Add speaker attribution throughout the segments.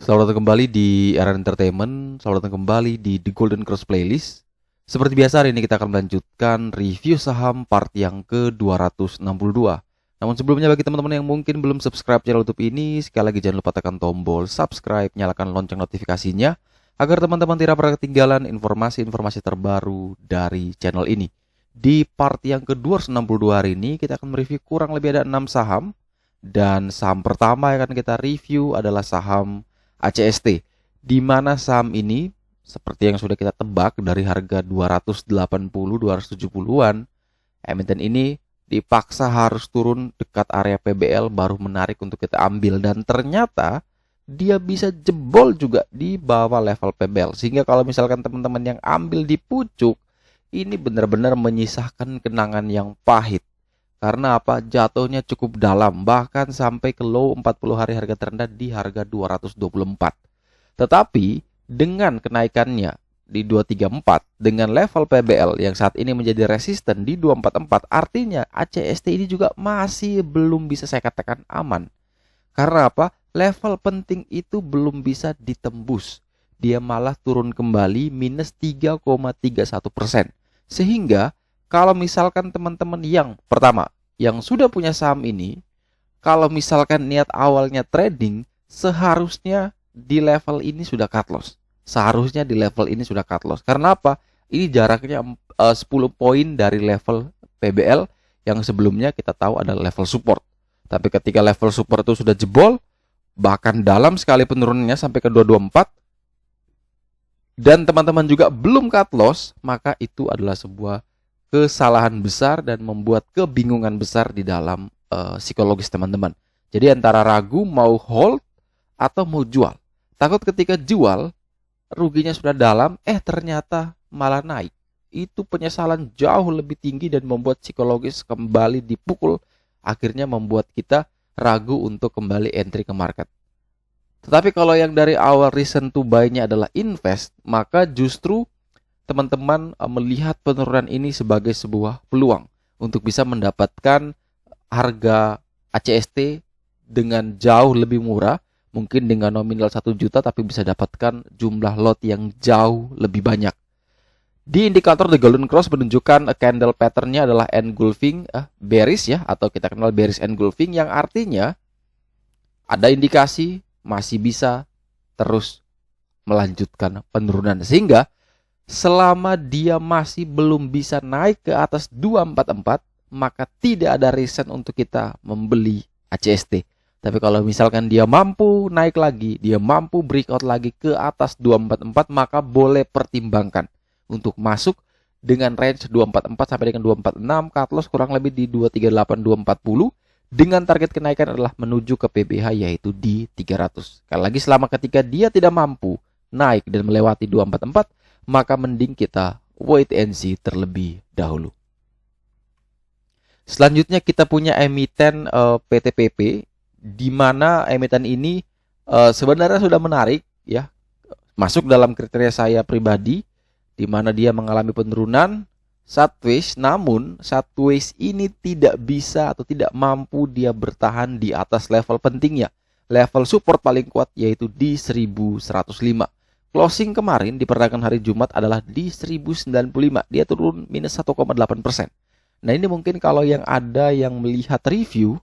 Speaker 1: Selamat datang kembali di Era Entertainment. Selamat datang kembali di The Golden Cross Playlist. Seperti biasa, hari ini kita akan melanjutkan review saham part yang ke-262. Namun sebelumnya, bagi teman-teman yang mungkin belum subscribe channel YouTube ini, sekali lagi jangan lupa tekan tombol subscribe, nyalakan lonceng notifikasinya agar teman-teman tidak pernah ketinggalan informasi-informasi terbaru dari channel ini. Di part yang ke-262 hari ini, kita akan mereview kurang lebih ada 6 saham. Dan saham pertama yang akan kita review adalah saham ACST, di mana saham ini seperti yang sudah kita tebak dari harga 280-270-an, emiten ini dipaksa harus turun dekat area PBL baru menarik untuk kita ambil, dan ternyata dia bisa jebol juga di bawah level PBL, sehingga kalau misalkan teman-teman yang ambil di pucuk ini benar-benar menyisakan kenangan yang pahit. Karena apa? Jatuhnya cukup dalam, bahkan sampai ke low 40 hari harga terendah di harga 224. Tetapi dengan kenaikannya di 234 dengan level PBL yang saat ini menjadi resisten di 244, artinya ACST ini juga masih belum bisa saya katakan aman. Karena apa? Level penting itu belum bisa ditembus. Dia malah turun kembali minus 3,31%. Sehingga kalau misalkan teman-teman yang pertama, yang sudah punya saham ini, kalau misalkan niat awalnya trading, seharusnya di level ini sudah cut loss. Seharusnya di level ini sudah cut loss. Karena apa? Ini jaraknya 10 poin dari level PBL yang sebelumnya kita tahu adalah level support. Tapi ketika level support itu sudah jebol, bahkan dalam sekali penurunannya sampai ke 224, dan teman-teman juga belum cut loss, maka itu adalah sebuah kesalahan besar dan membuat kebingungan besar di dalam psikologis teman-teman. Jadi antara ragu mau hold atau mau jual. Takut ketika jual ruginya sudah dalam, ternyata malah naik. Itu penyesalan jauh lebih tinggi dan membuat psikologis kembali dipukul, akhirnya membuat kita ragu untuk kembali entry ke market. Tetapi kalau yang dari awal reason to buy-nya adalah invest, maka justru teman-teman melihat penurunan ini sebagai sebuah peluang untuk bisa mendapatkan harga ACST dengan jauh lebih murah, mungkin dengan nominal 1 juta tapi bisa dapatkan jumlah lot yang jauh lebih banyak. Di indikator The Golden Cross menunjukkan candle pattern-nya adalah engulfing bearish ya, atau kita kenal bearish engulfing, yang artinya ada indikasi masih bisa terus melanjutkan penurunan, sehingga selama dia masih belum bisa naik ke atas 244, maka tidak ada reason untuk kita membeli ACST. Tapi kalau misalkan dia mampu naik lagi, dia mampu breakout lagi ke atas 244, maka boleh pertimbangkan untuk masuk dengan range 244 sampai dengan 246, cut loss kurang lebih di 238, 240, dengan target kenaikan adalah menuju ke PBH yaitu di 300. Sekali lagi, selama ketika dia tidak mampu naik dan melewati 244, maka mending kita wait and see terlebih dahulu. Selanjutnya kita punya emiten PTPP, di mana emiten ini sebenarnya sudah menarik ya, masuk dalam kriteria saya pribadi, di mana dia mengalami penurunan sideways, namun sideways ini tidak bisa atau tidak mampu dia bertahan di atas level pentingnya. Level support paling kuat yaitu di 1105. Closing kemarin di perdagangan hari Jumat adalah di 1095. Dia turun minus 1,8%. Nah, ini mungkin kalau yang ada yang melihat review,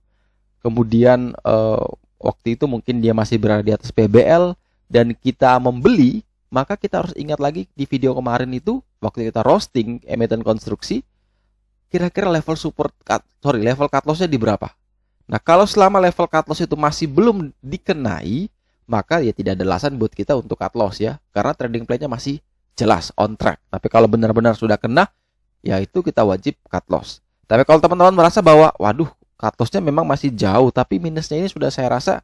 Speaker 1: kemudian waktu itu mungkin dia masih berada di atas PBL dan kita membeli, maka kita harus ingat lagi di video kemarin itu waktu kita roasting emiten konstruksi, kira-kira level level cut loss-nya di berapa. Nah, kalau selama level cut loss itu masih belum dikenai, maka ya tidak ada alasan buat kita untuk cut loss ya, karena trading plan-nya masih jelas on track. Tapi kalau benar-benar sudah kena, ya itu kita wajib cut loss. Tapi kalau teman-teman merasa bahwa waduh, cut loss-nya memang masih jauh, tapi minusnya ini sudah saya rasa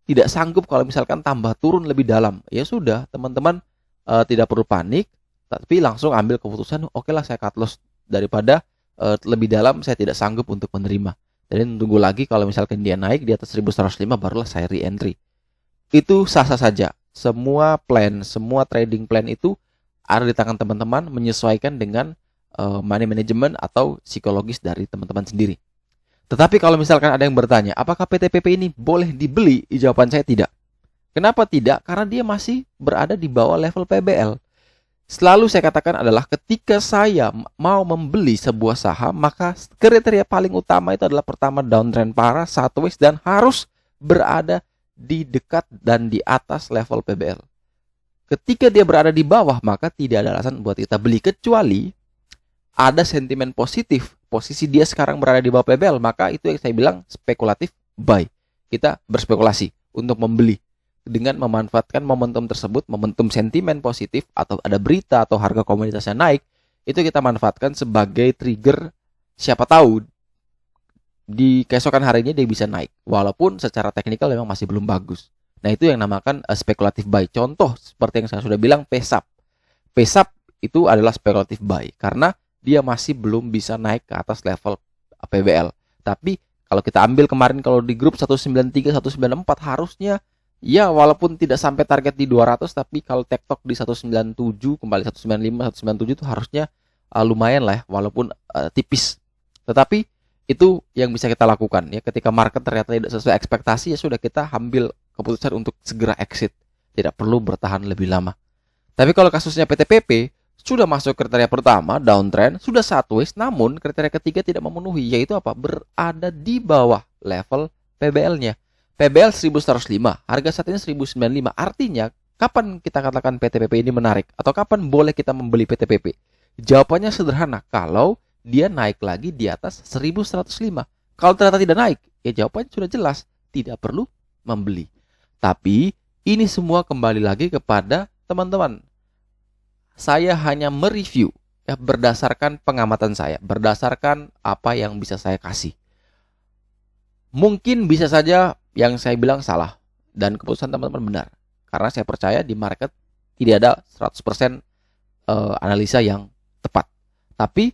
Speaker 1: tidak sanggup kalau misalkan tambah turun lebih dalam, ya sudah, teman-teman tidak perlu panik, tapi langsung ambil keputusan, oke lah saya cut loss, daripada lebih dalam saya tidak sanggup untuk menerima. Jadi tunggu lagi kalau misalkan dia naik di atas 1105, barulah saya re-entry. Itu sah-sah saja. Semua plan, semua trading plan itu ada di tangan teman-teman, menyesuaikan dengan money management atau psikologis dari teman-teman sendiri. Tetapi kalau misalkan ada yang bertanya, apakah PTPP ini boleh dibeli? Jawaban saya tidak. Kenapa tidak? Karena dia masih berada di bawah level PBL. Selalu saya katakan adalah ketika saya mau membeli sebuah saham, maka kriteria paling utama itu adalah pertama downtrend parah, sideways, dan harus berada di dekat dan di atas level PBL. Ketika dia berada di bawah, maka tidak ada alasan buat kita beli, kecuali ada sentimen positif. Posisi dia sekarang berada di bawah PBL, maka itu yang saya bilang spekulatif buy. Kita berspekulasi untuk membeli dengan memanfaatkan momentum tersebut, momentum sentimen positif, atau ada berita atau harga komoditasnya naik, itu kita manfaatkan sebagai trigger. Siapa tahu di keesokan harinya dia bisa naik, walaupun secara teknikal memang masih belum bagus. Nah, itu yang namakan spekulatif buy. Contoh seperti yang saya sudah bilang, PSAP. PSAP itu adalah spekulatif buy karena dia masih belum bisa naik ke atas level PBL. Tapi kalau kita ambil kemarin, kalau di grup 193, 194 harusnya ya walaupun tidak sampai target di 200, tapi kalau tektok di 197, kembali 195, 197 itu harusnya lumayan lah ya, walaupun tipis. Tetapi itu yang bisa kita lakukan ya, ketika market ternyata tidak sesuai ekspektasi, ya sudah, kita ambil keputusan untuk segera exit. Tidak perlu bertahan lebih lama. Tapi kalau kasusnya PTPP, sudah masuk kriteria pertama, downtrend, sudah sideways, namun kriteria ketiga tidak memenuhi, yaitu apa? Berada di bawah level PBL-nya. PBL 1105, harga saat ini 1095. Artinya, kapan kita katakan PTPP ini menarik? Atau kapan boleh kita membeli PTPP? Jawabannya sederhana, kalau dia naik lagi di atas 1105. Kalau ternyata tidak naik, ya jawabannya sudah jelas, tidak perlu membeli. Tapi, ini semua kembali lagi kepada teman-teman. Saya hanya mereview ya, berdasarkan pengamatan saya, berdasarkan apa yang bisa saya kasih. Mungkin bisa saja yang saya bilang salah dan keputusan teman-teman benar, karena saya percaya di market tidak ada 100% analisa yang tepat. Tapi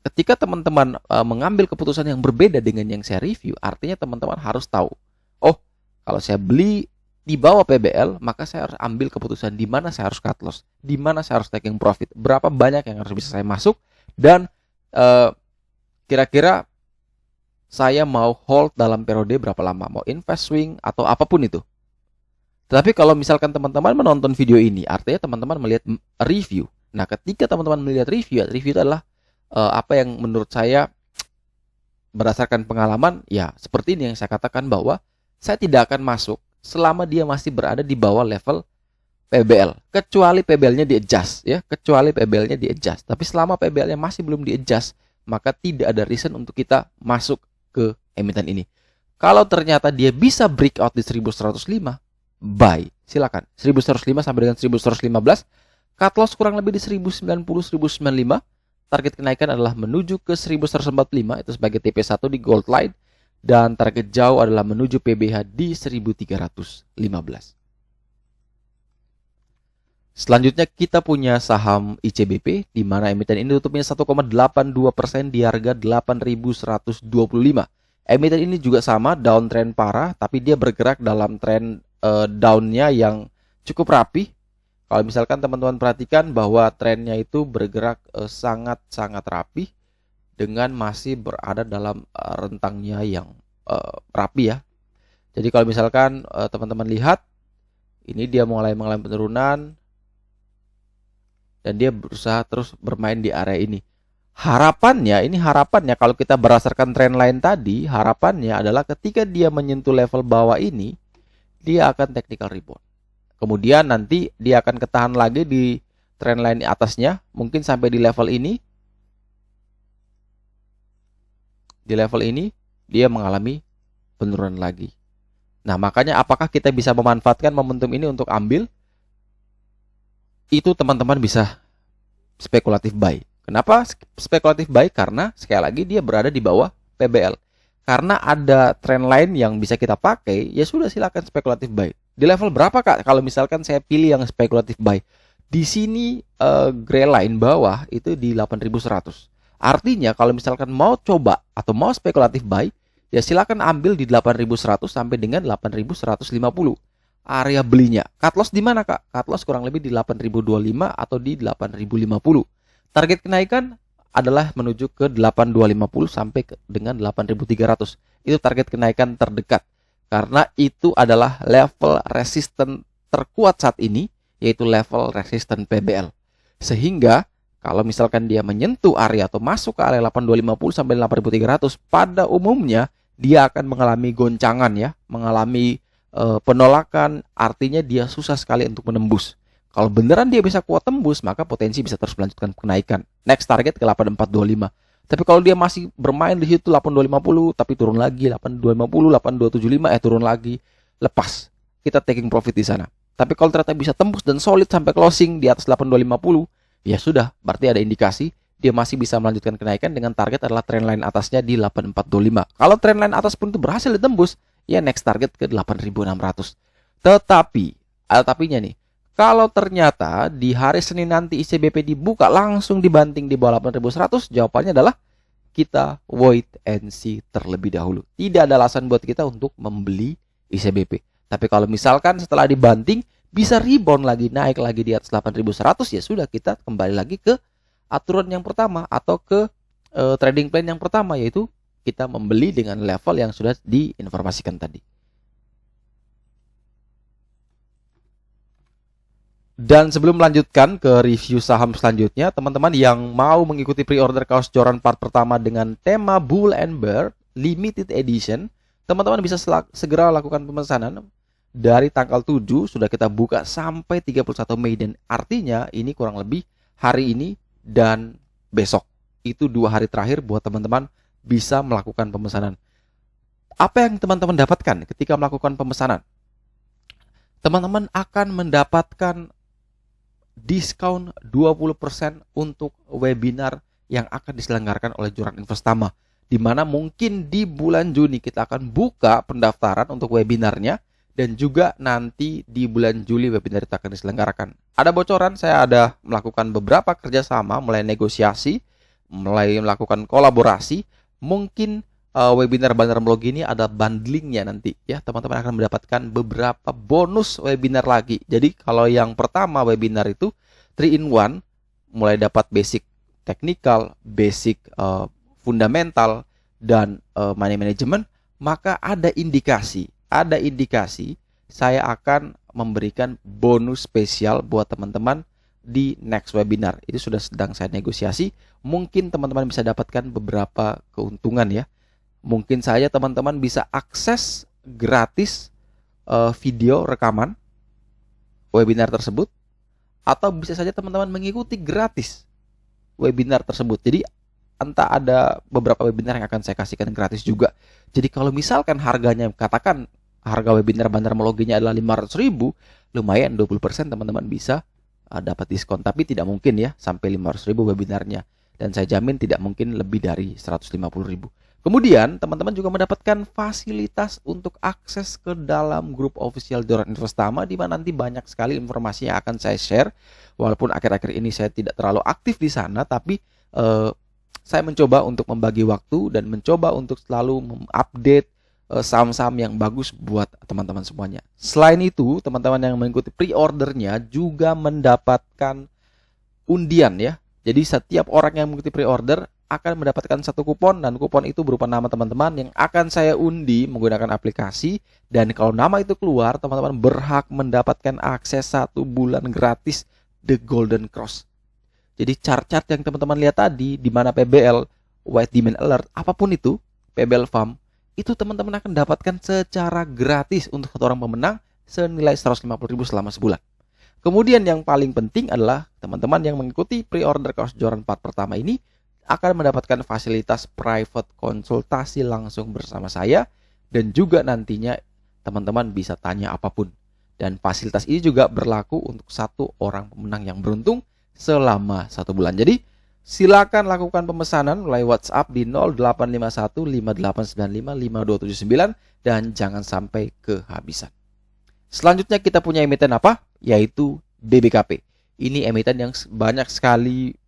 Speaker 1: ketika teman-teman mengambil keputusan yang berbeda dengan yang saya review, artinya teman-teman harus tahu, oh, kalau saya beli di bawah PBL, maka saya harus ambil keputusan di mana saya harus cut loss, di mana saya harus taking profit, berapa banyak yang harus bisa saya masuk, dan kira-kira saya mau hold dalam periode berapa lama, mau invest swing atau apapun itu. Tapi kalau misalkan teman-teman menonton video ini, artinya teman-teman melihat review. Nah, ketika teman-teman melihat review itu adalah apa yang menurut saya berdasarkan pengalaman, ya seperti ini yang saya katakan, bahwa saya tidak akan masuk selama dia masih berada di bawah level PBL, kecuali PBL-nya di-adjust ya, kecuali PBL-nya di-adjust. Tapi selama PBL-nya masih belum di-adjust, maka tidak ada reason untuk kita masuk ke emiten ini. Kalau ternyata dia bisa breakout di 1105, buy, silakan. 1105 sampai dengan 1115, cut loss kurang lebih di 1090, 1095. Target kenaikan adalah menuju ke 1145, itu sebagai TP1 di gold line, dan target jauh adalah menuju PBH di 1315. Selanjutnya kita punya saham ICBP, di mana emiten ini tutupnya 1,82% di harga 8.125. Emiten ini juga sama, downtrend parah, tapi dia bergerak dalam tren downnya yang cukup rapi. Kalau misalkan teman-teman perhatikan bahwa trennya itu bergerak sangat-sangat rapi, dengan masih berada dalam rentangnya yang rapi ya. Jadi kalau misalkan teman-teman lihat, ini dia mulai mengalami penurunan, dan dia berusaha terus bermain di area ini. Harapannya kalau kita berdasarkan tren lain tadi, harapannya adalah ketika dia menyentuh level bawah ini, dia akan technical rebound. Kemudian nanti dia akan ketahan lagi di tren lain atasnya, mungkin sampai di level ini. Di level ini dia mengalami penurunan lagi. Nah, makanya apakah kita bisa memanfaatkan momentum ini untuk ambil? Itu teman-teman bisa spekulatif buy. Kenapa spekulatif buy? Karena sekali lagi dia berada di bawah PBL. Karena ada tren lain yang bisa kita pakai, ya sudah, silakan spekulatif buy. Di level berapa Kak? Kalau misalkan saya pilih yang spekulatif buy, di sini gray line bawah itu di 8.100. Artinya kalau misalkan mau coba atau mau spekulatif buy, ya silakan ambil di 8.100 sampai dengan 8.150. Area belinya. Cut loss di mana Kak? Cut loss kurang lebih di 8.025 atau di 8.050. Target kenaikan adalah menuju ke 8.250 sampai dengan 8.300. Itu target kenaikan terdekat. Karena itu adalah level resisten terkuat saat ini, yaitu level resisten PBL. Sehingga kalau misalkan dia menyentuh area atau masuk ke area 8250 sampai 8300, pada umumnya dia akan mengalami goncangan ya, mengalami penolakan, artinya dia susah sekali untuk menembus. Kalau beneran dia bisa kuat tembus, maka potensi bisa terus melanjutkan kenaikan. Next target ke 8425. Tapi kalau dia masih bermain di situ 8250 tapi turun lagi 8250, 8275 turun lagi, lepas. Kita taking profit di sana. Tapi kalau ternyata bisa tembus dan solid sampai closing di atas 8250, ya sudah, berarti ada indikasi dia masih bisa melanjutkan kenaikan dengan target adalah trendline atasnya di 8425. Kalau trendline atas pun itu berhasil ditembus, ya next target ke 8600. Tetapi, ada tapinya nih. Kalau ternyata di hari Senin nanti ICBP dibuka langsung dibanting di bawah 8100, jawabannya adalah kita wait and see terlebih dahulu. Tidak ada alasan buat kita untuk membeli ICBP. Tapi kalau misalkan setelah dibanting bisa rebound lagi, naik lagi di atas 8100, ya sudah, kita kembali lagi ke aturan yang pertama atau ke trading plan yang pertama, yaitu kita membeli dengan level yang sudah diinformasikan tadi. Dan sebelum melanjutkan ke review saham selanjutnya, teman-teman yang mau mengikuti pre-order kaos Joran part pertama dengan tema Bull and Bear Limited Edition, teman-teman bisa segera lakukan pemesanan. Dari tanggal 7 sudah kita buka sampai 31 Mei, dan artinya ini kurang lebih hari ini dan besok. Itu 2 hari terakhir buat teman-teman bisa melakukan pemesanan. Apa yang teman-teman dapatkan ketika melakukan pemesanan? Teman-teman akan mendapatkan diskon 20% untuk webinar yang akan diselenggarakan oleh Joran Investama, di mana mungkin di bulan Juni kita akan buka pendaftaran untuk webinarnya, dan juga nanti di bulan Juli webinar itu akan diselenggarakan. Ada bocoran, saya ada melakukan beberapa kerjasama, mulai negosiasi, mulai melakukan kolaborasi. Mungkin webinar Bandar Blog ini ada bundlingnya nanti ya, teman-teman akan mendapatkan beberapa bonus webinar lagi. Jadi kalau yang pertama webinar itu 3 in 1, mulai dapat basic technical, basic fundamental, dan money management, maka ada indikasi saya akan memberikan bonus spesial buat teman-teman di next webinar. Itu sudah sedang saya negosiasi. Mungkin teman-teman bisa dapatkan beberapa keuntungan ya. Mungkin saja teman-teman bisa akses gratis video rekaman webinar tersebut, atau bisa saja teman-teman mengikuti gratis webinar tersebut. Jadi entah ada beberapa webinar yang akan saya kasihkan gratis juga. Jadi kalau misalkan harganya, katakan harga webinar Bandar Mologinya adalah 500.000, lumayan 20% teman-teman bisa dapat diskon. Tapi tidak mungkin ya sampai 500.000 webinarnya, dan saya jamin tidak mungkin lebih dari 150.000. Kemudian teman-teman juga mendapatkan fasilitas untuk akses ke dalam grup official Joran Investama, di mana nanti banyak sekali informasi yang akan saya share. Walaupun akhir-akhir ini saya tidak terlalu aktif di sana, tapi saya mencoba untuk membagi waktu dan mencoba untuk selalu mengupdate saham-saham yang bagus buat teman-teman semuanya. Selain itu, teman-teman yang mengikuti pre-ordernya juga mendapatkan undian ya. Jadi setiap orang yang mengikuti pre-order akan mendapatkan satu kupon, dan kupon itu berupa nama teman-teman yang akan saya undi menggunakan aplikasi. Dan kalau nama itu keluar, teman-teman berhak mendapatkan akses 1 bulan gratis The Golden Cross. Jadi chart-chart yang teman-teman lihat tadi, di mana PBL, White Demand Alert, apapun itu, PBL Farm, itu teman-teman akan dapatkan secara gratis untuk satu orang pemenang senilai 150.000 selama sebulan. Kemudian yang paling penting adalah teman-teman yang mengikuti pre-order kaos Joran part pertama ini akan mendapatkan fasilitas private konsultasi langsung bersama saya, dan juga nantinya teman-teman bisa tanya apapun. Dan fasilitas ini juga berlaku untuk satu orang pemenang yang beruntung selama 1 bulan. Jadi silakan lakukan pemesanan melalui WhatsApp di 0851 5895 5279 dan jangan sampai kehabisan. Selanjutnya kita punya emiten apa? Yaitu BBKP. Ini emiten yang banyak sekali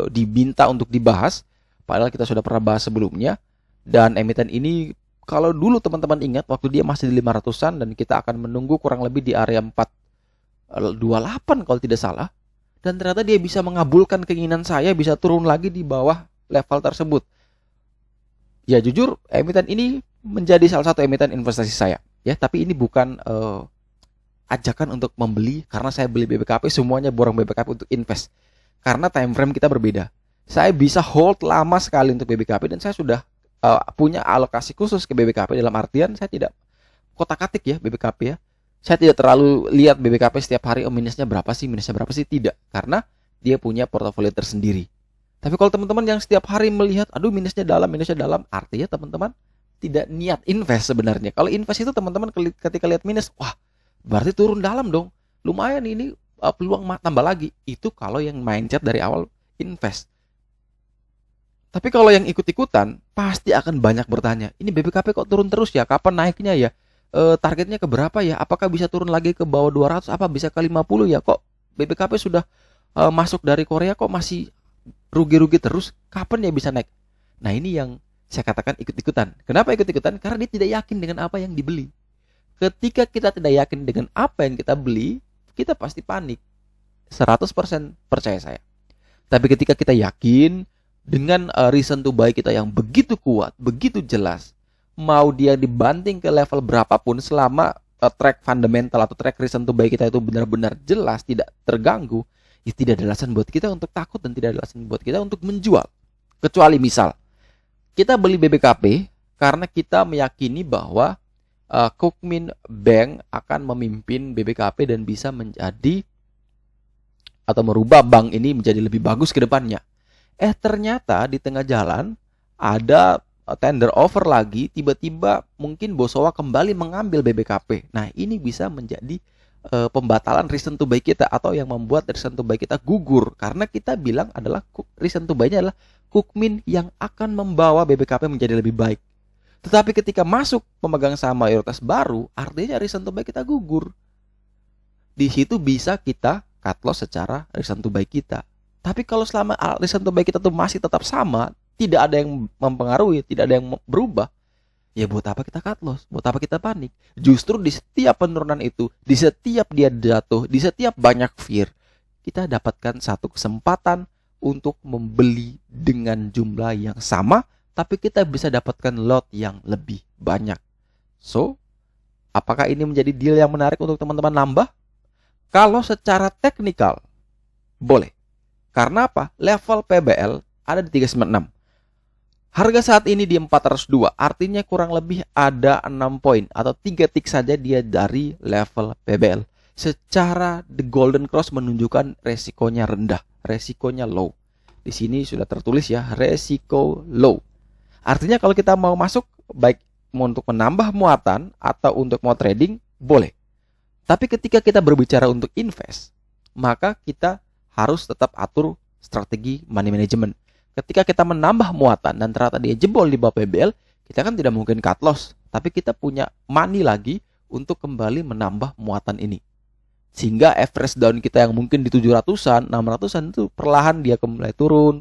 Speaker 1: diminta untuk dibahas, padahal kita sudah pernah bahas sebelumnya. Dan emiten ini kalau dulu teman-teman ingat waktu dia masih di 500-an, dan kita akan menunggu kurang lebih di area 428 kalau tidak salah. Dan ternyata dia bisa mengabulkan keinginan saya, bisa turun lagi di bawah level tersebut. Ya jujur, emiten ini menjadi salah satu emiten investasi saya. ya, tapi ini bukan ajakan untuk membeli karena saya beli BBKP semuanya borong BBKP untuk invest. Karena time frame kita berbeda. Saya bisa hold lama sekali untuk BBKP dan saya sudah punya alokasi khusus ke BBKP, dalam artian saya tidak kotak-katik ya BBKP ya. Saya tidak terlalu lihat BBKP setiap hari minusnya berapa sih, tidak. Karena dia punya portofolio tersendiri. Tapi kalau teman-teman yang setiap hari melihat, aduh minusnya dalam, artinya teman-teman tidak niat invest sebenarnya. Kalau invest itu teman-teman ketika lihat minus, wah berarti turun dalam dong. Lumayan ini peluang tambah lagi. Itu kalau yang mindset dari awal invest. Tapi kalau yang ikut-ikutan, pasti akan banyak bertanya, ini BBKP kok turun terus ya? Kapan naiknya ya? Targetnya ke berapa ya? Apakah bisa turun lagi ke bawah 200? Apa bisa ke 50 ya? Kok BBKP sudah masuk dari Korea kok masih rugi-rugi terus, kapan ya bisa naik? Nah ini yang saya katakan ikut-ikutan. Kenapa ikut-ikutan? Karena dia tidak yakin dengan apa yang dibeli. Ketika kita tidak yakin dengan apa yang kita beli, kita pasti panik. 100% percaya saya. Tapi ketika kita yakin dengan reason to buy kita yang begitu kuat, begitu jelas, mau dia dibanting ke level berapapun selama track fundamental atau track reason to buy kita itu benar-benar jelas, tidak terganggu, ya tidak ada alasan buat kita untuk takut dan tidak ada alasan buat kita untuk menjual. Kecuali misal kita beli BBKP karena kita meyakini bahwa Kookmin Bank akan memimpin BBKP dan bisa menjadi atau merubah bank ini menjadi lebih bagus ke depannya. Ternyata di tengah jalan ada tender offer lagi, tiba-tiba mungkin Bosowa kembali mengambil BBKP. Nah ini bisa menjadi pembatalan reason to buy kita, atau yang membuat reason to buy kita gugur karena kita bilang adalah reason to buy-nya adalah Kookmin yang akan membawa BBKP menjadi lebih baik. Tetapi ketika masuk pemegang saham mayoritas baru, artinya reason to buy kita gugur. Di situ bisa kita cut loss secara reason to buy kita. Tapi kalau selama reason to buy kita tuh masih tetap sama, tidak ada yang mempengaruhi, tidak ada yang berubah, ya buat apa kita cut loss? Buat apa kita panik? Justru di setiap penurunan itu, di setiap dia jatuh, di setiap banyak fear, kita dapatkan satu kesempatan untuk membeli dengan jumlah yang sama, tapi kita bisa dapatkan lot yang lebih banyak. So, apakah ini menjadi deal yang menarik untuk teman-teman nambah? Kalau secara teknikal, boleh. Karena apa? Level PBL ada di 396. Harga saat ini di 402, artinya kurang lebih ada 6 poin atau 3 tick saja dia dari level PBL. Secara The Golden Cross menunjukkan resikonya rendah, resikonya low. Di sini sudah tertulis ya, resiko low. Artinya kalau kita mau masuk, baik untuk menambah muatan atau untuk mau trading, boleh. Tapi ketika kita berbicara untuk invest, maka kita harus tetap atur strategi money management. Ketika kita menambah muatan dan ternyata dia jebol di bawah PBL, kita kan tidak mungkin cut loss, tapi kita punya money lagi untuk kembali menambah muatan ini. Sehingga average down kita yang mungkin di 700-an, 600-an itu perlahan dia kembali turun.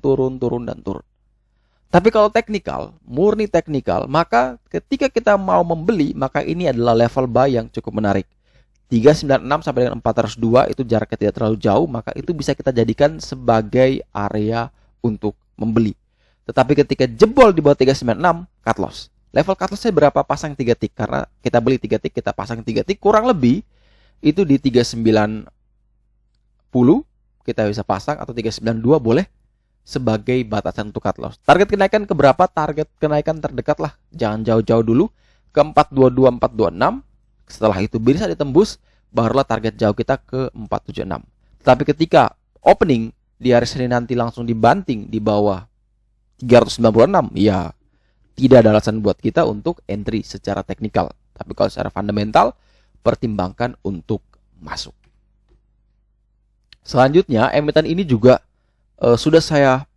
Speaker 1: Tapi kalau teknikal, murni teknikal, maka ketika kita mau membeli, maka ini adalah level buy yang cukup menarik. 396 sampai dengan 402 itu jaraknya tidak terlalu jauh, maka itu bisa kita jadikan sebagai area untuk membeli. Tetapi ketika jebol di bawah 396, cut loss. Level cut loss-nya berapa? Pasang 3 tick. Karena kita beli 3 tick, kita pasang 3 tick, kurang lebih itu di 390 kita bisa pasang, atau 392 boleh sebagai batasan untuk cut loss. Target kenaikan ke berapa? Target kenaikan terdekat lah, jangan jauh-jauh dulu, ke 422, 426. Setelah itu bisa ditembus, barulah target jauh kita ke 476. Tapi ketika opening di hari Senin nanti langsung dibanting di bawah 396, ya tidak ada alasan buat kita untuk entry secara teknikal. Tapi kalau secara fundamental, pertimbangkan untuk masuk. Selanjutnya, emiten ini juga sudah saya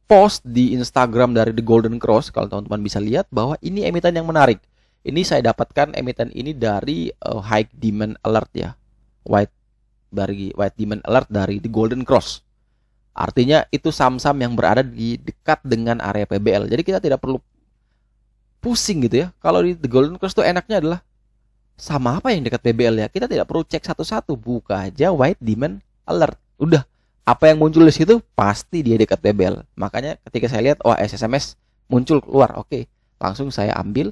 Speaker 1: post di Instagram dari The Golden Cross. Kalau teman-teman bisa lihat bahwa ini emiten yang menarik. Ini saya dapatkan emiten ini dari High Demand Alert ya, White Demand Alert dari The Golden Cross. Artinya itu saham-saham yang berada di dekat dengan area PBL. Jadi kita tidak perlu pusing gitu ya. Kalau di The Golden Cross tuh enaknya adalah sama apa yang dekat PBL ya. Kita tidak perlu cek satu-satu, buka aja White Demand Alert. Udah, apa yang muncul di situ pasti dia dekat PBL. Makanya ketika saya lihat SSMS muncul keluar, oke, langsung saya ambil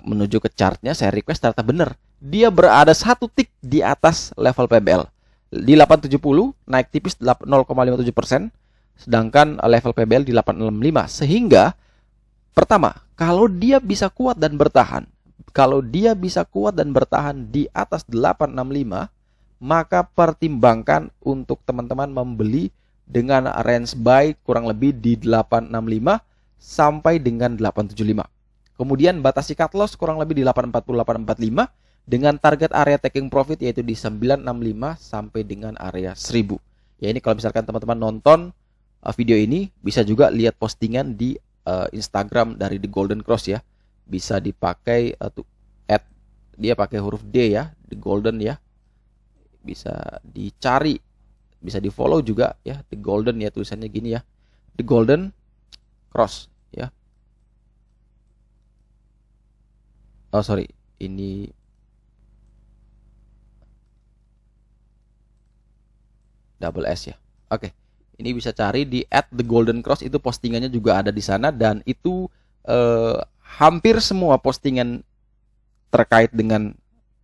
Speaker 1: menuju ke chartnya, saya request ternyata benar. Dia berada 1 tick di atas level PBL. Di 870 naik tipis 0,57%, sedangkan level PBL di 865. Sehingga pertama, kalau dia bisa kuat dan bertahan, di atas 865, maka pertimbangkan untuk teman-teman membeli dengan range buy kurang lebih di 865 sampai dengan 875. Kemudian batasi cut loss kurang lebih di 840 845 dengan target area taking profit yaitu di 965 sampai dengan area 1000. Ya, ini kalau misalkan teman-teman nonton video ini bisa juga lihat postingan di Instagram dari The Golden Cross ya. Bisa dipakai add, dia pakai huruf D ya, The Golden ya. Bisa dicari, bisa di follow juga ya, The Golden ya, tulisannya gini ya, The Golden Cross ya. Oh sorry, ini double S ya. Oke, ini bisa cari di @thegoldencross, itu postingannya juga ada di sana, dan itu hampir semua postingan terkait dengan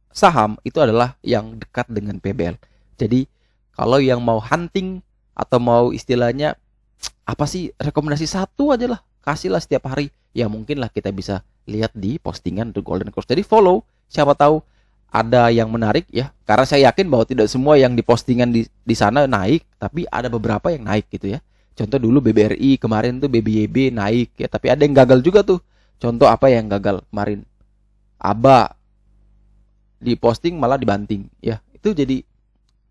Speaker 1: saham itu adalah yang dekat dengan PBL. Jadi kalau yang mau hunting atau mau istilahnya apa sih, rekomendasi satu aja lah, kasihlah setiap hari, ya mungkin lah kita bisa lihat di postingan The Golden Cross. Jadi follow, siapa tahu ada yang menarik ya, karena saya yakin bahwa tidak semua yang di postingan di sana naik, tapi ada beberapa yang naik gitu ya. Contoh dulu BBRI kemarin tuh, BBYB naik ya, tapi ada yang gagal juga tuh. Contoh apa yang gagal kemarin? ABA di posting malah dibanting ya. Itu jadi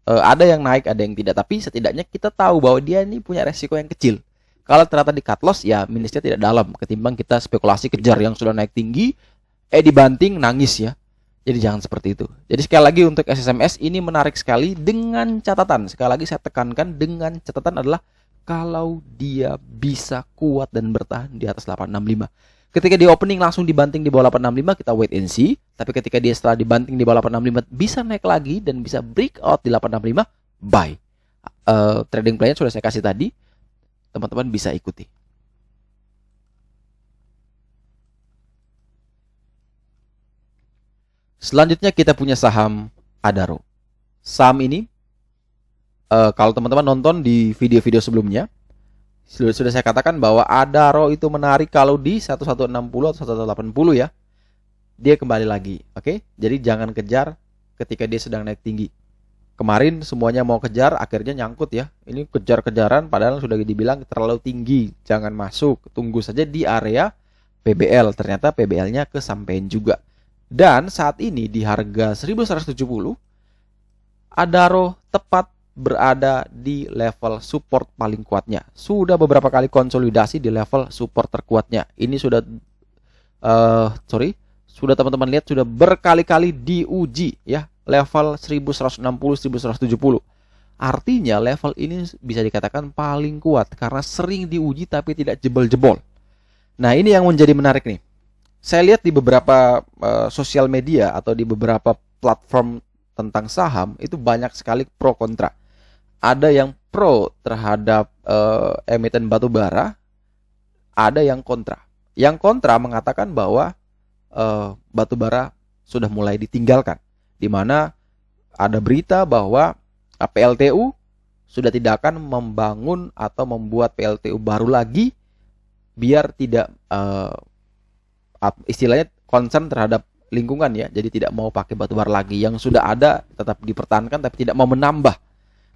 Speaker 1: ada yang naik, ada yang tidak, tapi setidaknya kita tahu bahwa dia ini punya resiko yang kecil. Kalau ternyata di cut loss ya minusnya tidak dalam ketimbang kita spekulasi kejar yang sudah naik tinggi dibanting nangis ya. Jadi jangan seperti itu. Jadi sekali lagi untuk SSMS ini menarik sekali dengan catatan. Sekali lagi saya tekankan, dengan catatan adalah kalau dia bisa kuat dan bertahan di atas 865. Ketika di opening langsung dibanting di bawah 865, kita wait and see. Tapi ketika dia setelah dibanting di bawah 865 bisa naik lagi dan bisa breakout di 865, buy. Trading plan-nya sudah saya kasih tadi. Teman-teman bisa ikuti. Selanjutnya kita punya saham Adaro. Saham ini kalau teman-teman nonton di video-video sebelumnya, sudah saya katakan bahwa Adaro itu menarik kalau di 1160 atau 1180 ya. Dia kembali lagi, oke? Jadi jangan kejar ketika dia sedang naik tinggi. Kemarin semuanya mau kejar, akhirnya nyangkut ya. Ini kejar-kejaran padahal sudah dibilang terlalu tinggi, jangan masuk, tunggu saja di area PBL. Ternyata PBL-nya kesampaian juga. Dan saat ini di harga 1170, Adaro tepat berada di level support paling kuatnya. Sudah beberapa kali konsolidasi di level support terkuatnya. Ini sudah sudah teman-teman lihat, sudah berkali-kali diuji ya, level 1160 1170. Artinya level ini bisa dikatakan paling kuat karena sering diuji tapi tidak jebol-jebol. Nah, ini yang menjadi menarik nih. Saya lihat di beberapa sosial media atau di beberapa platform tentang saham itu banyak sekali pro kontra. Ada yang pro terhadap emiten batubara, ada yang kontra. Yang kontra mengatakan bahwa batubara sudah mulai ditinggalkan, di mana ada berita bahwa PLTU sudah tidak akan membangun atau membuat PLTU baru lagi, biar tidak istilahnya concern terhadap lingkungan ya. Jadi tidak mau pakai batubara lagi, yang sudah ada tetap dipertahankan tapi tidak mau menambah.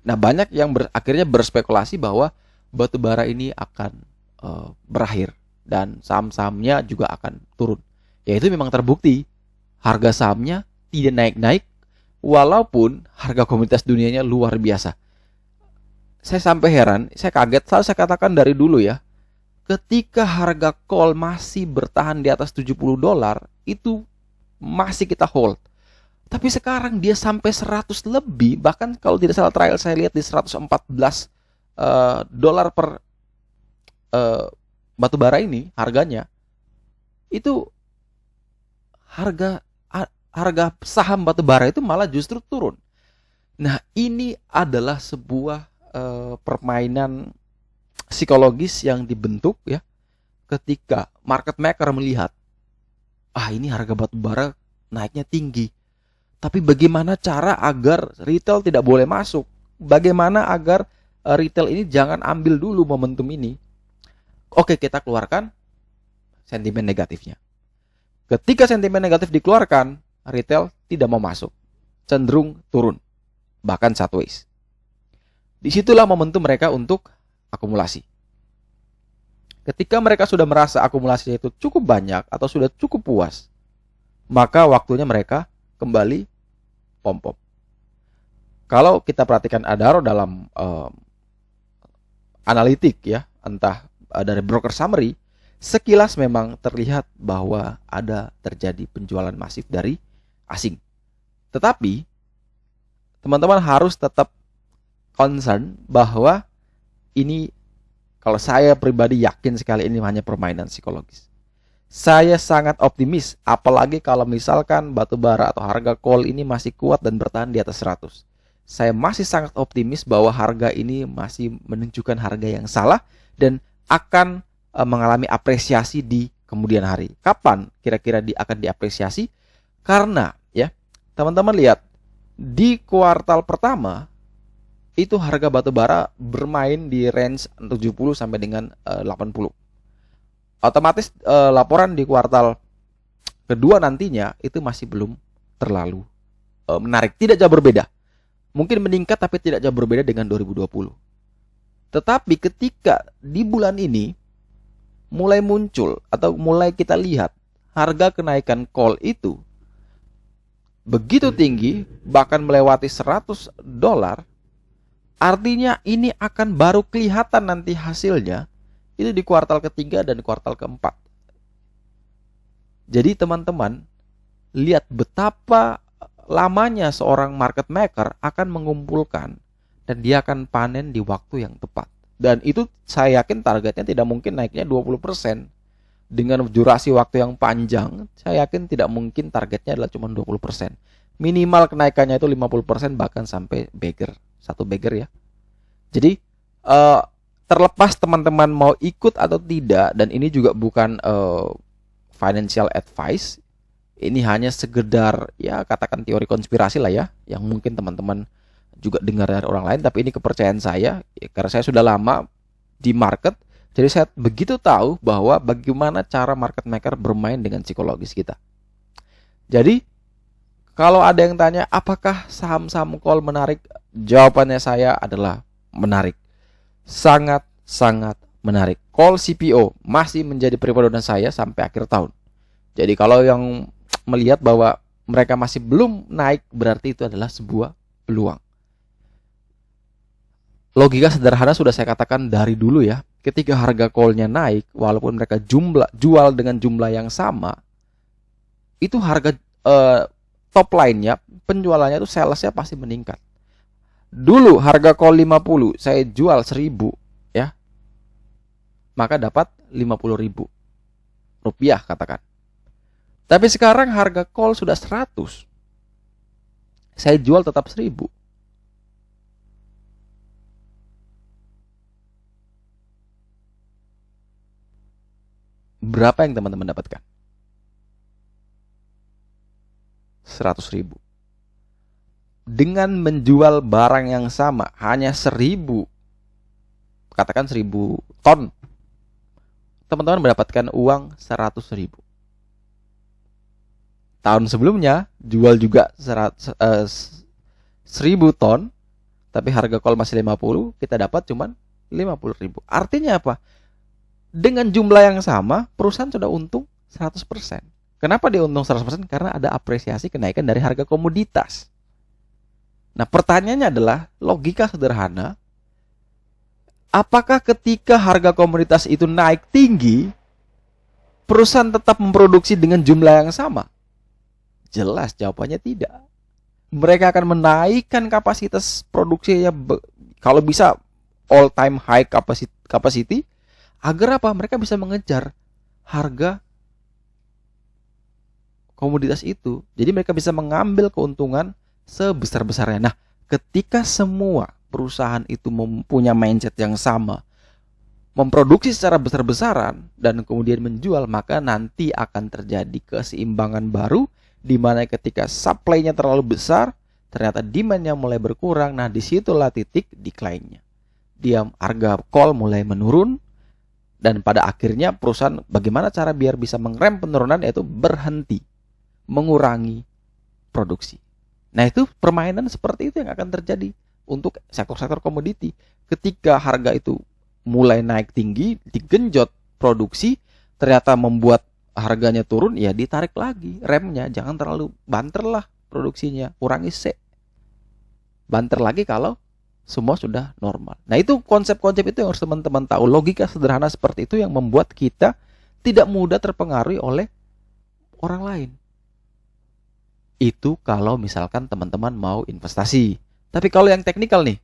Speaker 1: Nah, banyak yang akhirnya berspekulasi bahwa batubara ini akan berakhir dan saham-sahamnya juga akan turun. Ya, itu memang terbukti. Harga sahamnya tidak naik-naik walaupun harga komoditas dunianya luar biasa. Saya sampai heran, saya kaget, selalu saya katakan dari dulu ya. Ketika harga coal masih bertahan di atas $70, itu masih kita hold. Tapi sekarang dia sampai 100 lebih, bahkan kalau tidak salah trial saya lihat di 114 dolar per batubara ini harganya. Itu harga saham batubara itu malah justru turun. Nah, ini adalah sebuah permainan psikologis yang dibentuk ya, ketika market maker melihat ini harga batu bara naiknya tinggi. Tapi bagaimana cara agar retail tidak boleh masuk? Bagaimana agar retail ini jangan ambil dulu momentum ini? Oke, kita keluarkan sentimen negatifnya. Ketika sentimen negatif dikeluarkan, retail tidak mau masuk, cenderung turun, bahkan sideways. Disitulah momentum mereka untuk akumulasi. Ketika mereka sudah merasa akumulasinya itu cukup banyak atau sudah cukup puas, maka waktunya mereka kembali pom-pom. Kalau kita perhatikan Adaro dalam analitik ya, entah dari broker summary, sekilas memang terlihat bahwa ada terjadi penjualan masif dari asing. Tetapi teman-teman harus tetap concern bahwa ini, kalau saya pribadi yakin sekali ini hanya permainan psikologis. Saya sangat optimis, apalagi kalau misalkan batu bara atau harga coal ini masih kuat dan bertahan di atas 100. Saya masih sangat optimis bahwa harga ini masih menunjukkan harga yang salah dan akan mengalami apresiasi di kemudian hari. Kapan kira-kira akan diapresiasi? Karena ya, teman-teman lihat di kuartal pertama itu harga batu bara bermain di range 70 sampai dengan 80. Otomatis laporan di kuartal kedua nantinya itu masih belum terlalu menarik, tidak jauh berbeda. Mungkin meningkat tapi tidak jauh berbeda dengan 2020. Tetapi ketika di bulan ini mulai muncul atau mulai kita lihat harga kenaikan coal itu begitu tinggi, bahkan melewati $100, artinya ini akan baru kelihatan nanti hasilnya itu di kuartal ketiga dan kuartal keempat. Jadi teman-teman lihat betapa lamanya seorang market maker akan mengumpulkan dan dia akan panen di waktu yang tepat. Dan itu saya yakin targetnya tidak mungkin naiknya 20%. Dengan durasi waktu yang panjang, saya yakin tidak mungkin targetnya adalah cuma 20%. Minimal kenaikannya itu 50%, bahkan sampai satu bagger ya. Jadi terlepas teman-teman mau ikut atau tidak, dan ini juga bukan financial advice, ini hanya sekedar ya katakan teori konspirasi lah ya, yang mungkin teman-teman juga dengar dari orang lain, tapi ini kepercayaan saya ya, karena saya sudah lama di market, jadi saya begitu tahu bahwa bagaimana cara market maker bermain dengan psikologis kita. Jadi kalau ada yang tanya apakah saham-saham coal menarik, jawabannya saya adalah menarik, sangat-sangat menarik. Coal CPO masih menjadi primadona saya sampai akhir tahun. Jadi kalau yang melihat bahwa mereka masih belum naik, berarti itu adalah sebuah peluang. Logika sederhana sudah saya katakan dari dulu ya. Ketika harga coal-nya naik, walaupun mereka jual dengan jumlah yang sama, itu harga top line-nya, penjualannya itu salesnya pasti meningkat. Dulu harga coal 50, saya jual 1000 ya. Maka dapat 50.000 rupiah katakan. Tapi sekarang harga coal sudah 100. Saya jual tetap 1000. Berapa yang teman-teman dapatkan? 100.000. Dengan menjual barang yang sama hanya 1000, katakan 1000 ton, teman-teman mendapatkan uang 100.000. Tahun sebelumnya jual juga 1000 ton, tapi harga coal masih 50, kita dapat cuman 50.000. Artinya apa? Dengan jumlah yang sama, perusahaan sudah untung 100%. Kenapa dia untung 100%? Karena ada apresiasi kenaikan dari harga komoditas. Nah, pertanyaannya adalah logika sederhana. Apakah ketika harga komoditas itu naik tinggi, perusahaan tetap memproduksi dengan jumlah yang sama? Jelas jawabannya tidak. Mereka akan menaikkan kapasitas produksinya, kalau bisa all time high capacity, agar apa? Mereka bisa mengejar harga komoditas itu. Jadi mereka bisa mengambil keuntungan sebesar-besarnya. Nah, ketika semua perusahaan itu mempunyai mindset yang sama, memproduksi secara besar-besaran dan kemudian menjual, maka nanti akan terjadi keseimbangan baru di mana ketika supply-nya terlalu besar, ternyata demand-nya mulai berkurang. Nah, disitulah titik decline-nya. Harga call mulai menurun dan pada akhirnya perusahaan bagaimana cara biar bisa mengerem penurunan, yaitu berhenti, mengurangi produksi. Nah, itu permainan seperti itu yang akan terjadi untuk sektor-sektor komoditi. Ketika harga itu mulai naik tinggi, digenjot produksi, ternyata membuat harganya turun, ya ditarik lagi remnya. Jangan terlalu banter lah produksinya, kurangi banter lagi kalau semua sudah normal. Nah, itu konsep-konsep itu yang harus teman-teman tahu. Logika sederhana seperti itu yang membuat kita tidak mudah terpengaruhi oleh orang lain. Itu kalau misalkan teman-teman mau investasi. Tapi kalau yang teknikal nih,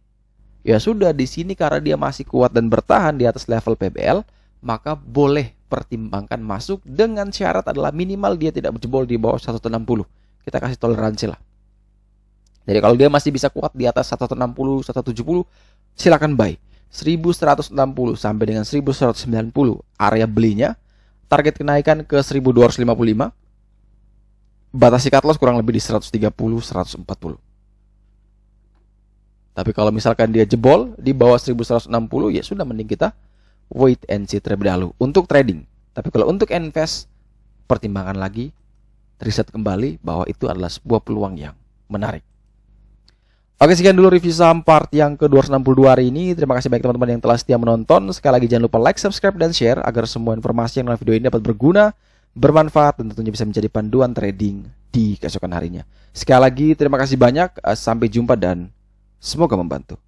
Speaker 1: ya sudah, di sini karena dia masih kuat dan bertahan di atas level PBL, maka boleh pertimbangkan masuk dengan syarat adalah minimal dia tidak jebol di bawah 160. Kita kasih toleransi lah. Jadi kalau dia masih bisa kuat di atas 160, 170, silakan buy. 1160 sampai dengan 1190 area belinya. Target kenaikan ke 1255. Batasi cut loss kurang lebih di 130, 140. Tapi kalau misalkan dia jebol di bawah 1160, ya sudah, mending kita wait and see terlebih dahulu untuk trading. Tapi kalau untuk invest, pertimbangkan lagi, riset kembali bahwa itu adalah sebuah peluang yang menarik. Oke, sekian dulu review saham part yang ke-262 hari ini. Terima kasih banyak teman-teman yang telah setia menonton. Sekali lagi jangan lupa like, subscribe, dan share agar semua informasi yang dalam video ini dapat berguna, bermanfaat, dan tentunya bisa menjadi panduan trading di keesokan harinya. Sekali lagi terima kasih banyak, sampai jumpa dan semoga membantu.